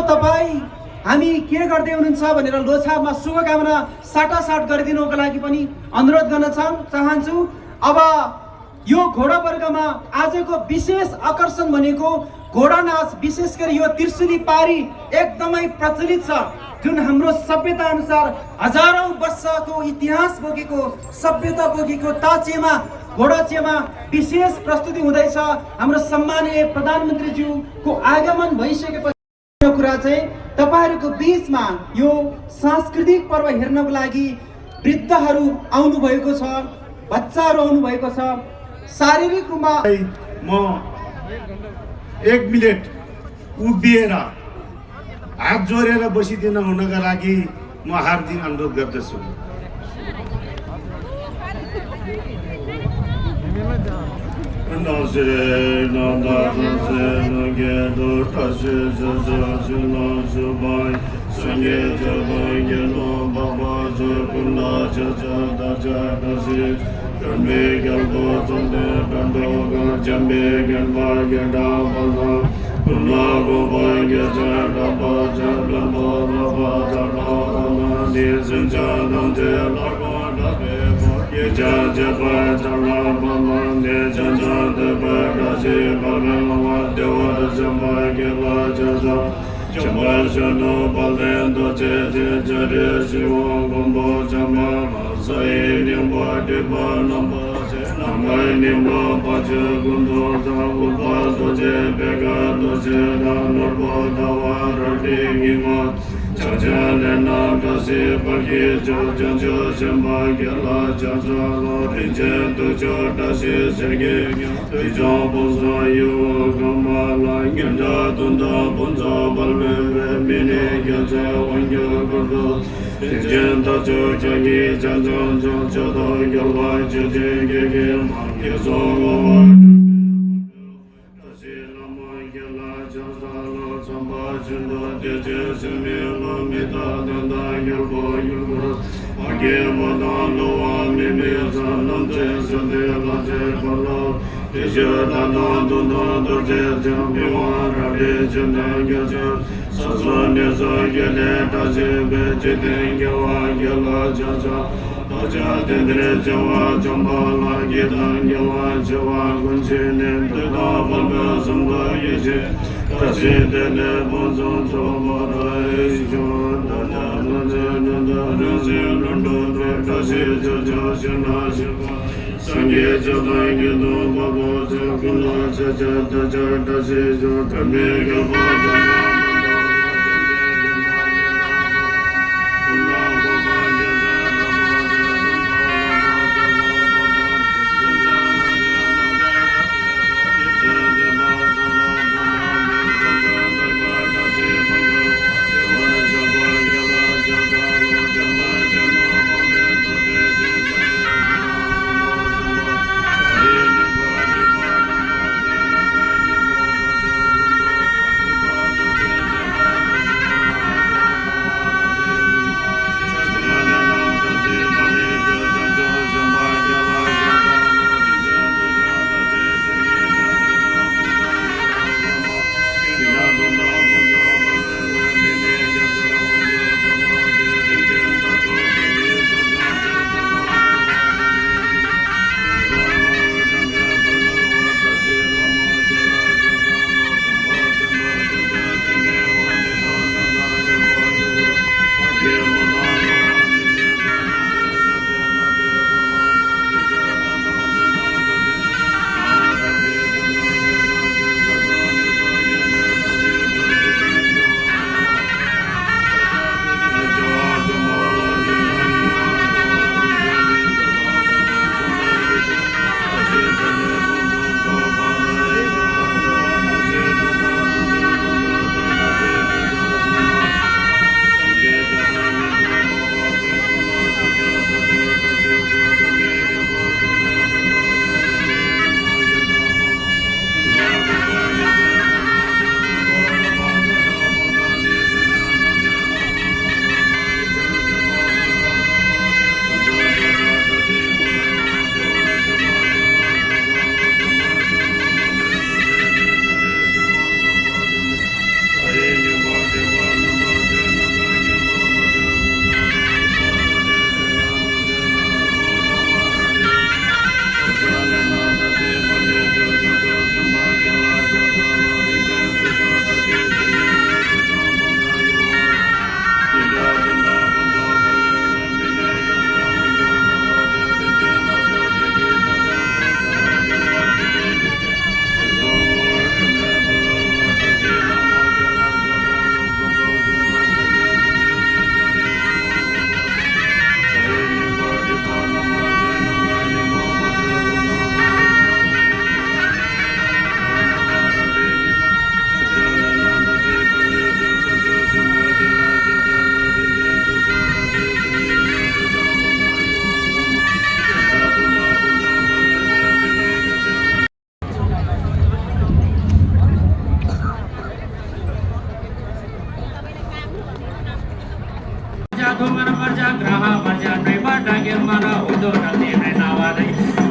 तपाईँ हामी के गर्दै हुनुहुन्छ भनेर लोछारमा शुभकामना साटासाट गरिदिनुको लागि पनि अनुरोध गर्न चाहन्छु। अब यो घोडा वर्गमा आजको विशेष आकर्षण भनेको घोडा नाच, विशेष गरी यो त्रिशुली पारी एकदमै प्रचलित छ, जुन हाम्रो सभ्यता अनुसार हजारौं वर्षको इतिहास बोकेको सभ्यता बोकेको ताचेमा घोडाचेमा विशेष प्रस्तुति हुँदैछ। हाम्रो सम्माननीय प्रधानमन्त्रीज्यूको आगमन भइसकेपछि कुरा चाहिँ तपाईहरुको बीचमा यो सांस्कृतिक पर्व हेर्नको लागि वृद्धहरू आउनु भएको छ, बच्चाहरू आउनु भएको छ। शारीरिक रूपमा म 1 मिनेट उभिएर हात जोडेर बसिदिन हुनका लागि म हार्दिक अनुरोध गर्दछु।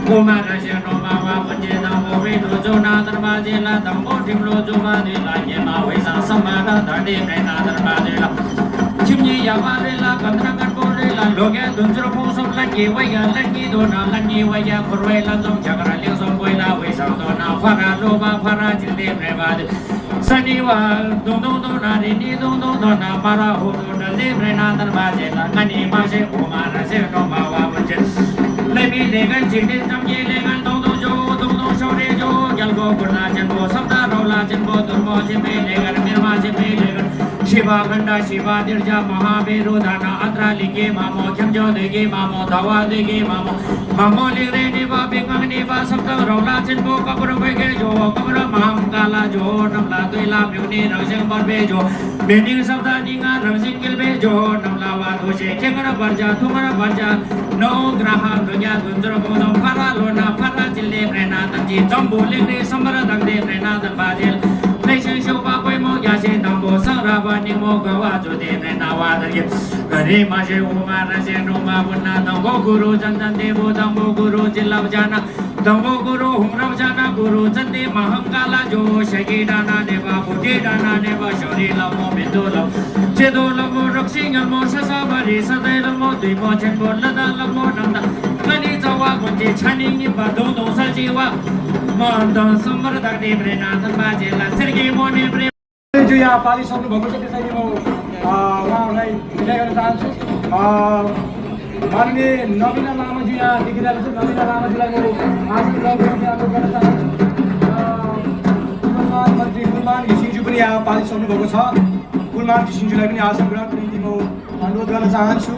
Umarasya Nomawa Panjena Movidu Juna Dharmajila Dhammo Timlo Jumanila Yema Vesa Samara Dhani Prena Dharmajila Chimni Yavarila Kandrangan Borila Loga Dunjura Pusam Laki Vaya Laki Dona Laki Vaya Kurvela Dom Chakra Lingsam Voila Vesa Dona Fara Loba Fara Jilde Prevadi Saniwa Dundu Dona Rini Dundu Dona Para Hudu Dalde Prena Dharmajila Kani Mashe Umarasya Nomawa Panjena Lemi legan chindi tamye legan dong shore jo jalgo kurna janbo sabda rola janbo durmo jipe legan mirma jipe legan Shiva khanda Shiva dirja Mahaviru dana atra lige mamo khyamjo dege mamo dawa dege mamo ligre niva bingang niva sabda rola janbo kabro bege jo kabro mahangala jo namla tuila myuni rangsing barbe jo mening sabda ninga rangsing gilbe jo namla waduje kengara barja thumara barja no graha dunya dunjara bodam phara lona phara jille prena tanji jambu ligre samara dangde prena dan bajil Nation show ba koi mo ya se dambo sara ba ni mo gawa jo de prena wa dagi gari ma se umara se no ma bunna dambo guru jandan devo dambo guru jilla jana dambo guru humra jana guru jande mahangala jo shagi dana deva buddhi dana deva shori lamo bindu lam chedo lamo raksing lamo sasa bari sadai lamo dui mo chen bo lada lamo namda kani jawa gunji chani ni ba dong dong sal jiwa mandang sumber dak de brena tan ba jela sergi mo ne bre जो यहाँ पालिसक्नु भएको छ त्यसैले म उहाँहरूलाई विदाय गर्न चाहन्छु माननीय नवीना लामाजी यहाँ देखिरहेको छु नवीना लामाजीलाई म आसन ग्रहण अनुरोध गर्न चाहन्छु कुलमान मन्त्री कुलमान घिसिङज्यू पनि यहाँ पालिसक्नु भएको छ कुलमान घिसिङज्यूलाई पनि आसन ग्रहणको निम्ति म अनुरोध गर्न चाहन्छु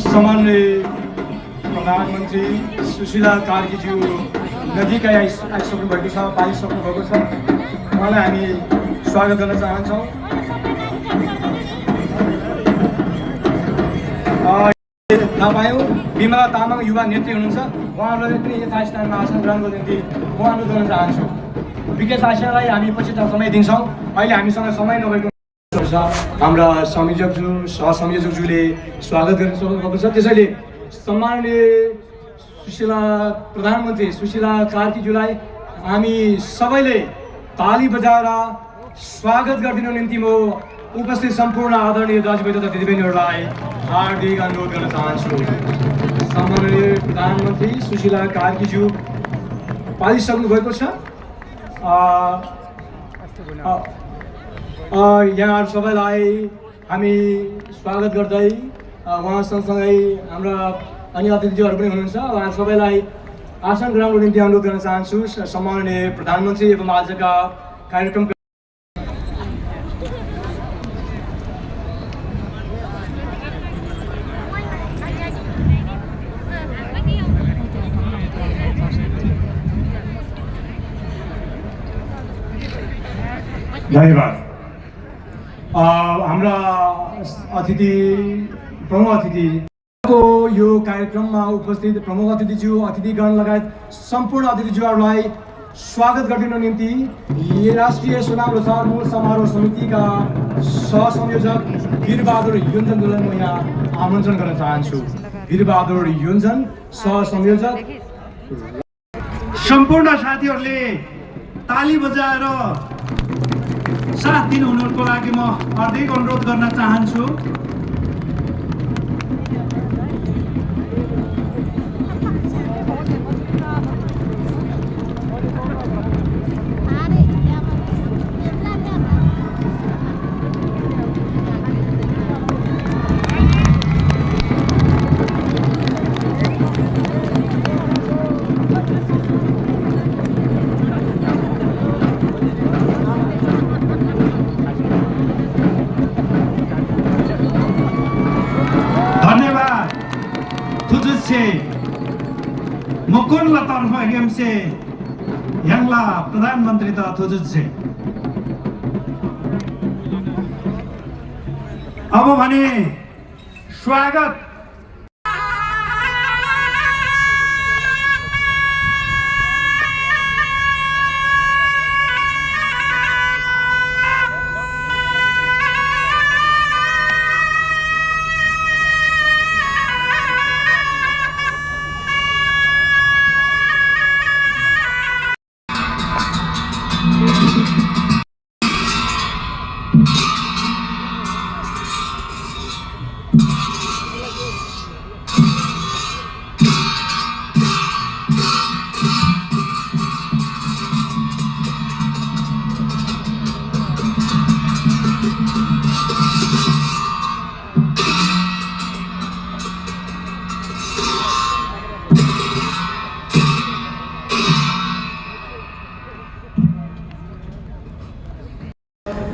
सामान्य प्रधानमन्त्री सुशीला कार्कीज्यू नजिकै आइसक्नु भएको छ पालिसक्नु भएको छ उहाँलाई हामी स्वागत गर्न चाहन्छौँ थाहा पायौँ बिमला तामाङ युवा नेत्री हुनुहुन्छ उहाँहरूलाई पनि यथास्थानमा आसन ग्रहणको निम्ति म अनुरोध गर्न चाहन्छु विकेश आचार्यलाई हामी पछि समय दिन्छौँ अहिले हामीसँग समय नभएको हाम्रा संयोजकज्यू सहसंयोजकज्यूले स्वागत गर्न सक्नुभएको छ त्यसैले सम्माननीय सुशीला प्रधानमन्त्री सुशीला कार्कीज्यूलाई हामी सबैले ताली बजाएर स्वागत गरिदिनु निम्ति म उपस्थित सम्पूर्ण आदरणीय दाजुभाइ तथा दिदीबहिनीहरूलाई हार्दिक अनुरोध गर्न चाहन्छु सम्माननीय प्रधानमन्त्री सुशीला कार्कीज्यू पालिसक्नु भएको छ यहाँहरू सबैलाई हामी स्वागत गर्दै उहाँ सँगसँगै हाम्रा अन्य अतिथिज्यूहरू पनि हुनुहुन्छ उहाँ सबैलाई आसन ग्रहणको निम्ति अनुरोध गर्न चाहन्छु सम्माननीय प्रधानमन्त्री एवं आजका कार्यक्रम धन्यवाद हाम्रा अतिथि प्रमुख अतिथि यो कार्यक्रममा उपस्थित प्रमुख अतिथिज्यू अतिथिगण लगायत सम्पूर्ण अतिथिज्यूहरूलाई स्वागत गरिदिनु निम्ति राष्ट्रिय सुनाम प्रचार मूल समारोह समितिका सहसंयोजक वीरबहादुर योन्जनलाई म यहाँ आमन्त्रण गर्न चाहन्छु वीरबहादुर योन्जन सहसंयोजक सम्पूर्ण साथीहरूले ताली बजाएर साथ दिनुहुनुको लागि म हार्दिक अनुरोध गर्न चाहन्छु मुकुंदला तर्फ हेमसे यांगला प्रधानमंत्री ता थुजुसे अब भने स्वागत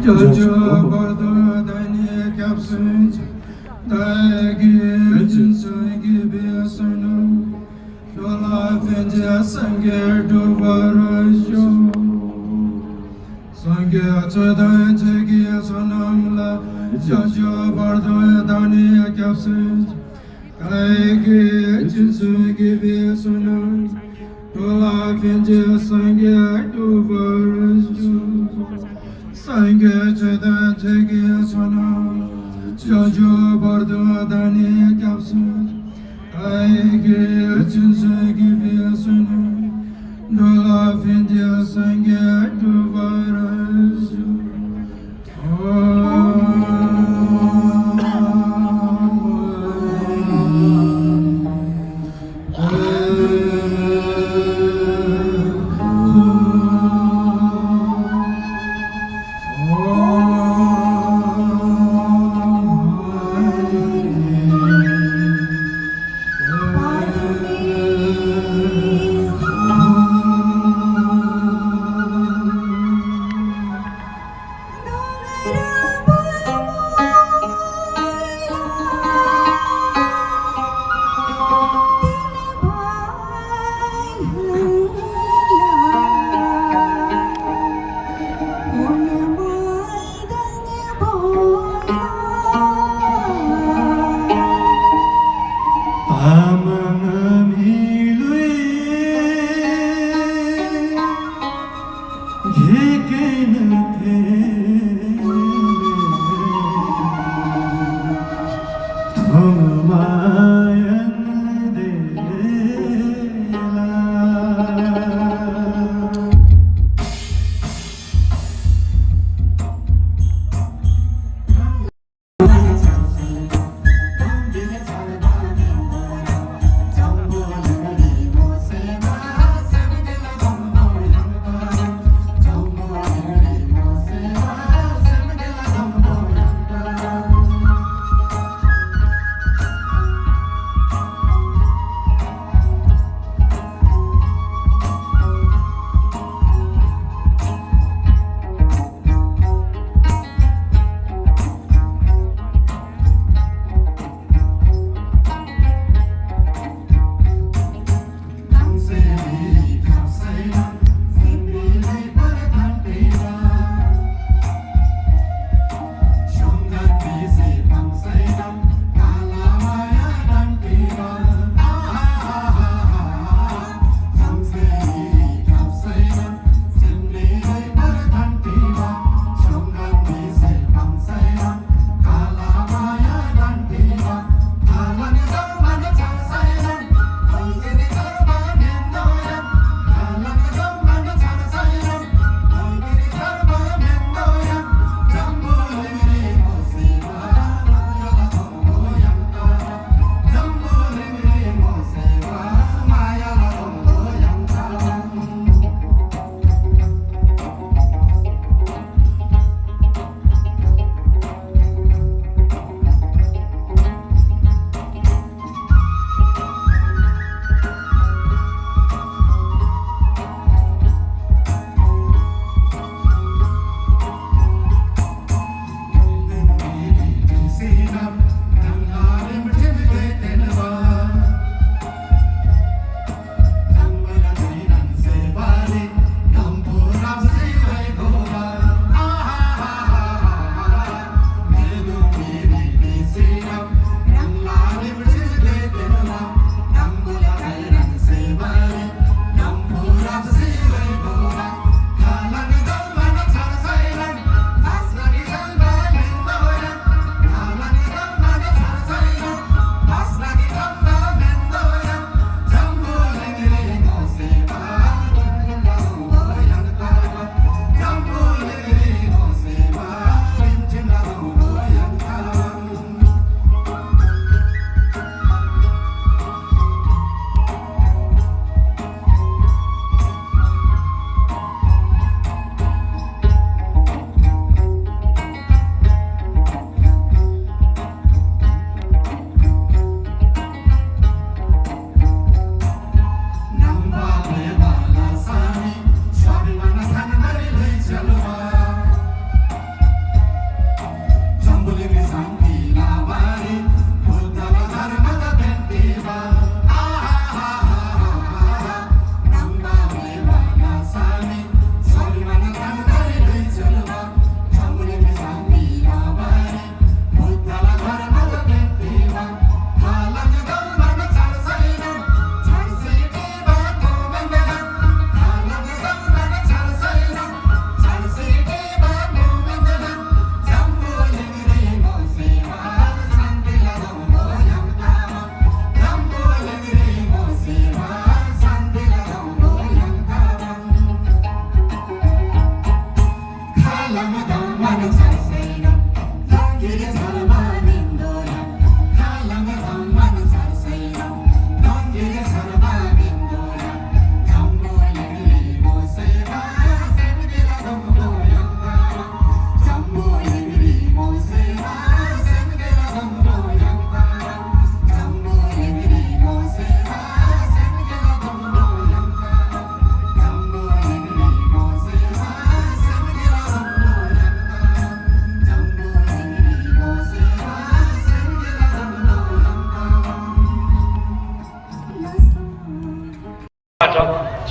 Jojo bardo dani kapsunj dagi jinsungi besano dola fenja sange dubarajo sange chadan chegi sonamla Jojo bardo dani kapsunj dagi jinsungi besano dola fenja sange dubarajo Sange cheda chege sona Jojo bardo dani kapsu Aige chinse gibi sona Dola finja sange duvarasu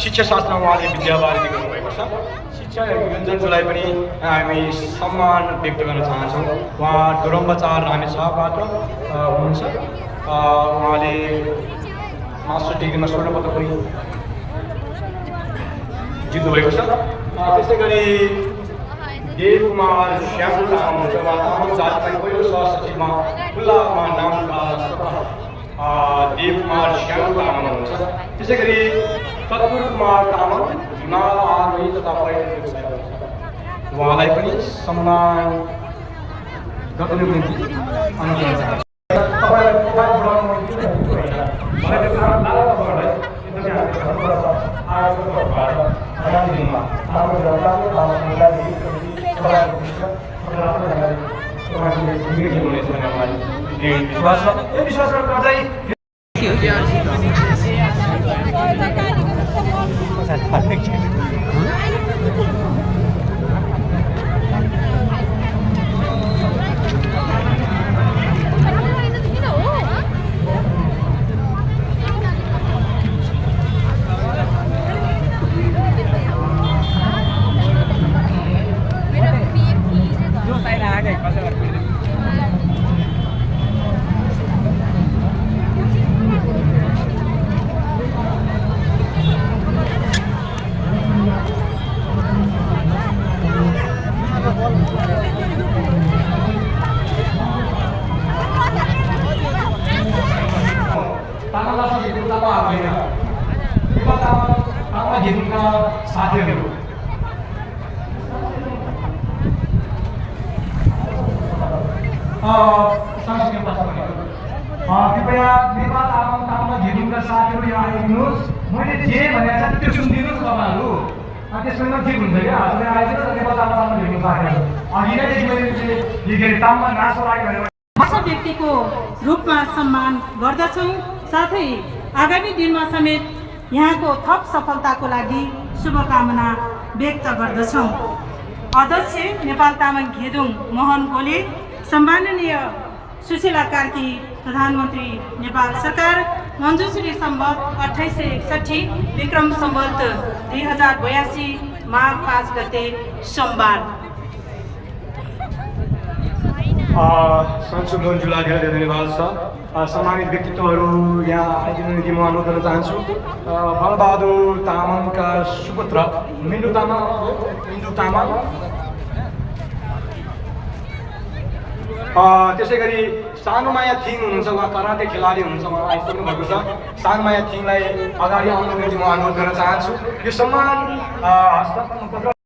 शिक्षा शास्त्रमा उहाँले विद्यावारिधि गर्नुभएको छ। शिक्षा योजनज्यूलाई पनि हामी सम्मान व्यक्त गर्न चाहन्छौँ। उहाँ डोरम्बचार रामेछापबाट हुनुहुन्छ। उहाँले मास्टर डिग्रीमा स्वर्ण पदक पनि जित्नुभएको छ। त्यसै गरी देवकुमार श्याम तामाङ हुनुहुन्छ। उहाँ तामाङ जातिलाई पहिलो सहसचिवमा खुल्लामा नाम देवकुमार श्याम तामाङ हुनुहुन्छ। त्यसै गरी तत्पुर कुमार तामाङ हिमाल आरोही तथा पर्यटन व्यवसाय हुनुहुन्छ। उहाँलाई पनि सम्मान गर्नको निम्ति अनुरोध गर्न चाहन्छु। तपाईँलाई प्रोफाइल बढाउनु होइन, मलाई त्यो काम लाग्छ तपाईँलाई एकदमै आयोजकहरूबाट आगामी दिनमा हाम्रो जनताले हाम्रो समुदायले हुनेछ भन्ने मलाई विश्वास छ। यो विश्वास गर्दै साथीहरू कृपया नेपाल तामाङ झिलुङका साथीहरू यहाँ आइदिनुहोस्। मैले जे भनेको छ त्यो सुनिदिनुहोस् तपाईँहरू। त्यसमा ठिक हुन्छ क्या, हजुरले आइदिनुहोस् न नेपाल तामाङ झिलुङ साथीहरू। अघि नैदेखि मैले लेखेँ तामाङ नाचो लाग्यो भनेर भाषा व्यक्तिको रूपमा सम्मान गर्दछौँ। साथै आगामी दिनमा समेत यहाँको थप सफलताको लागि शुभकामना व्यक्त गर्दछौँ। अध्यक्ष नेपाल तामाङ घेदुङ मोहन गोले, सम्माननीय सुशीला कार्की प्रधानमन्त्री नेपाल सरकार, मञ्जुश्री सम्वत 2861 विक्रम सम्वत 2082 माघ 5 गते सोमबार। सन्चु मञ्जुलाई धेरै धेरै धन्यवाद छ। सम्मानित व्यक्तित्वहरू यहाँ आइदिनु निम्ति म अनुरोध गर्न चाहन्छु। बलबहादुर तामाङका सुपुत्र मिन्डु तामाङ, त्यसै गरी सानुमाया थिङ हुनुहुन्छ। उहाँ कराटे खेलाडी हुनुहुन्छ, उहाँ आइसक्नु भएको छ। सानुमाया थिङलाई अगाडि आउनु निम्ति म अनुरोध गर्न चाहन्छु। यो सम्मान हस्तान्तरण